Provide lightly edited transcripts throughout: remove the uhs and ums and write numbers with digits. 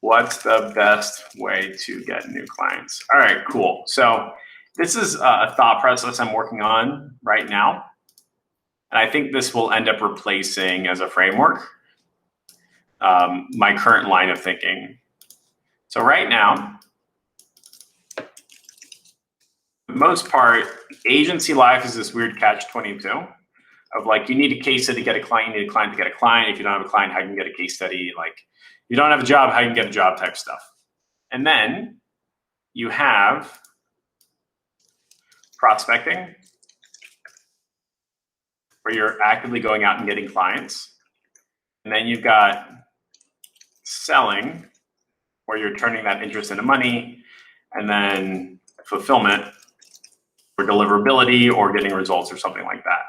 What's the best way to get new clients? All right, cool. So this is a thought process I'm working on right now. And I think this will end up replacing, as a framework, my current line of thinking. So right now, for the most part, agency life is this weird catch-22 of like, you need a case study to get a client, you need a client to get a client. If you don't have a client, how you can get a case study? Like, you don't have a job, how you can get a job type stuff. And then you have prospecting, where you're actively going out and getting clients. And then you've got selling, where you're turning that interest into money. And then fulfillment, or deliverability, or getting results, or something like that.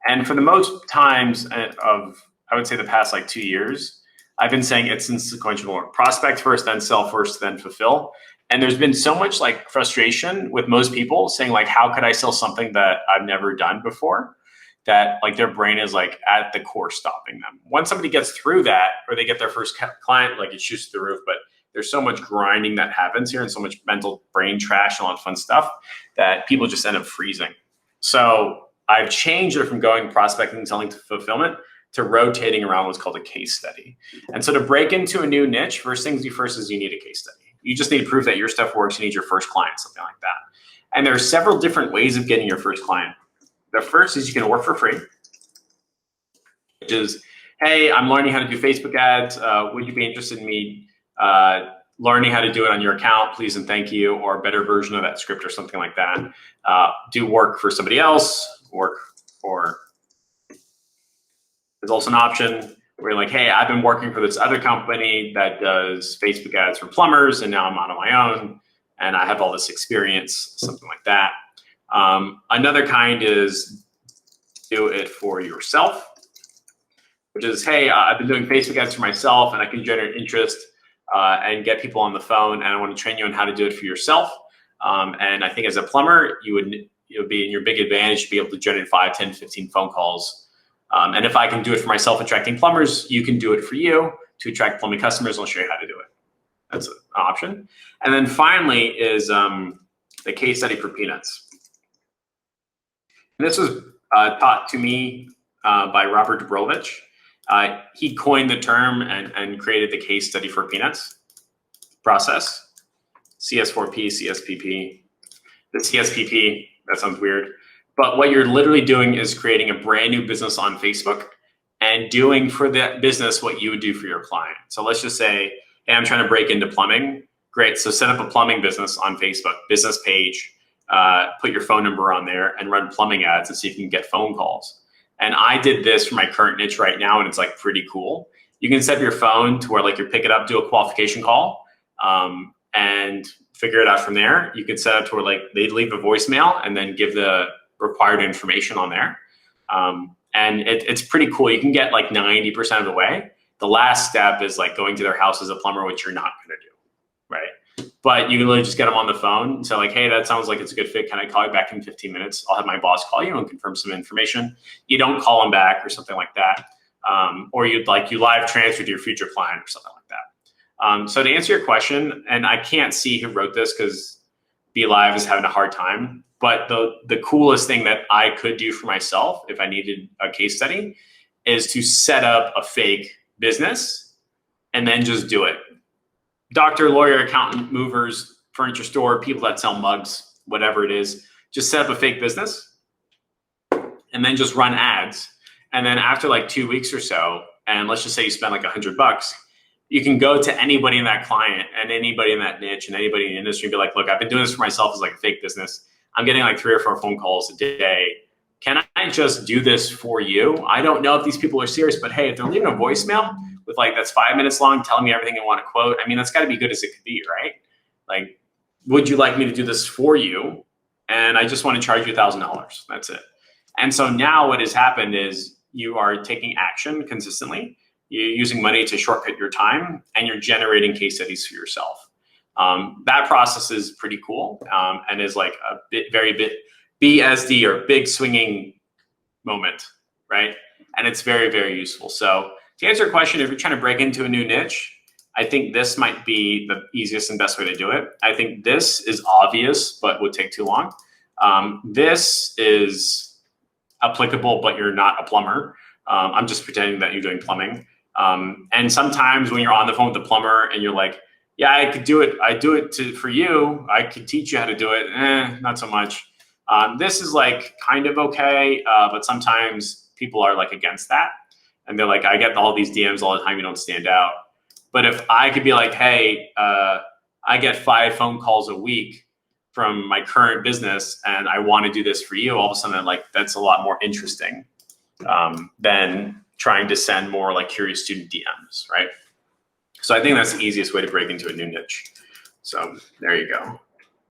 And for the most times of, I would say the past like 2 years, I've been saying it's in sequential order. Prospect first, then sell first, then fulfill. And there's been so much like frustration with most people saying like, how could I sell something that I've never done before? That like their brain is like at the core stopping them. Once somebody gets through that, or they get their first client, like it shoots through the roof. But there's so much grinding that happens here, and so much mental brain trash and all that fun stuff that people just end up freezing. So I've changed it from going prospecting and selling to fulfillment to rotating around what's called a case study. And so to break into a new niche, first things you first is you need a case study. You just need proof that your stuff works. You need your first client, something like that. And there are several different ways of getting your first client. The first is you can work for free, which is, hey, I'm learning how to do Facebook ads. Would you be interested in me learning how to do it on your account, please and thank you, or a better version of that script or something like that. Do work for somebody else, work for, there's also an option where you're like, hey, I've been working for this other company that does Facebook ads for plumbers, and now I'm out on my own, and I have all this experience, something like that. Another kind is do it for yourself, which is, hey, I've been doing Facebook ads for myself, and I can generate interest and get people on the phone, and I want to train you on how to do it for yourself. And I think as a plumber, you would be in your big advantage to be able to generate 5, 10, 15 phone calls. And if I can do it for myself attracting plumbers, you can do it for you to attract plumbing customers. I'll show you how to do it. That's an option. And then finally is the case study for peanuts. And this was taught to me by Robert Dubrovich. He coined the term and created the case study for peanuts process. CS4P, CSPP. The CSPP, that sounds weird. But what you're literally doing is creating a brand new business on Facebook and doing for that business what you would do for your client. So let's just say, hey, I'm trying to break into plumbing. Great, so set up a plumbing business on Facebook, business page, put your phone number on there and run plumbing ads and see if you can get phone calls. And I did this for my current niche right now, and it's like pretty cool. You can set up your phone to where like you pick it up, do a qualification call, and figure it out from there. You can set up to where like they leave a voicemail and then give the required information on there. And it's pretty cool. You can get like 90% of the way. The last step is like going to their house as a plumber, which you're not going to do, right? But you can literally just get them on the phone and say like, hey, that sounds like it's a good fit. Can I call you back in 15 minutes? I'll have my boss call you and confirm some information. You don't call them back or something like that. Or you live transfer to your future client or something like that. So to answer your question, and I can't see who wrote this because BeLive is having a hard time, but the coolest thing that I could do for myself if I needed a case study is to set up a fake business and then just do it. Doctor, lawyer, accountant, movers, furniture store, people that sell mugs, whatever it is, just set up a fake business and then just run ads. And then after like 2 weeks or so, and let's just say you spend like $100, you can go to anybody in that client and anybody in that niche and anybody in the industry and be like, look, I've been doing this for myself as like a fake business. I'm getting like 3 or 4 phone calls a day. Can I just do this for you? I don't know if these people are serious, but hey, if they're leaving a voicemail with like, that's 5 minutes long, telling me everything they want to quote, I mean, that's gotta be good as it could be, right? Like, would you like me to do this for you? And I just want to charge you $1,000, that's it. And so now what has happened is you are taking action consistently. You're using money to shortcut your time, and you're generating case studies for yourself. That process is pretty cool, and is like a very BSD or big swinging moment, right? And it's very, very useful. So to answer your question, if you're trying to break into a new niche, I think this might be the easiest and best way to do it. I think this is obvious, but would take too long. This is applicable, but you're not a plumber. I'm just pretending that you're doing plumbing. And sometimes when you're on the phone with the plumber and you're like, yeah, I could do it. I do it for you. I could teach you how to do it. Not so much. This is like kind of okay, but sometimes people are like against that. And they're like, I get all these DMs all the time. You don't stand out. But if I could be like, hey, I get 5 phone calls a week from my current business and I want to do this for you, all of a sudden, like, that's a lot more interesting than trying to send more like curious student DMs, right? So I think that's the easiest way to break into a new niche. So there you go.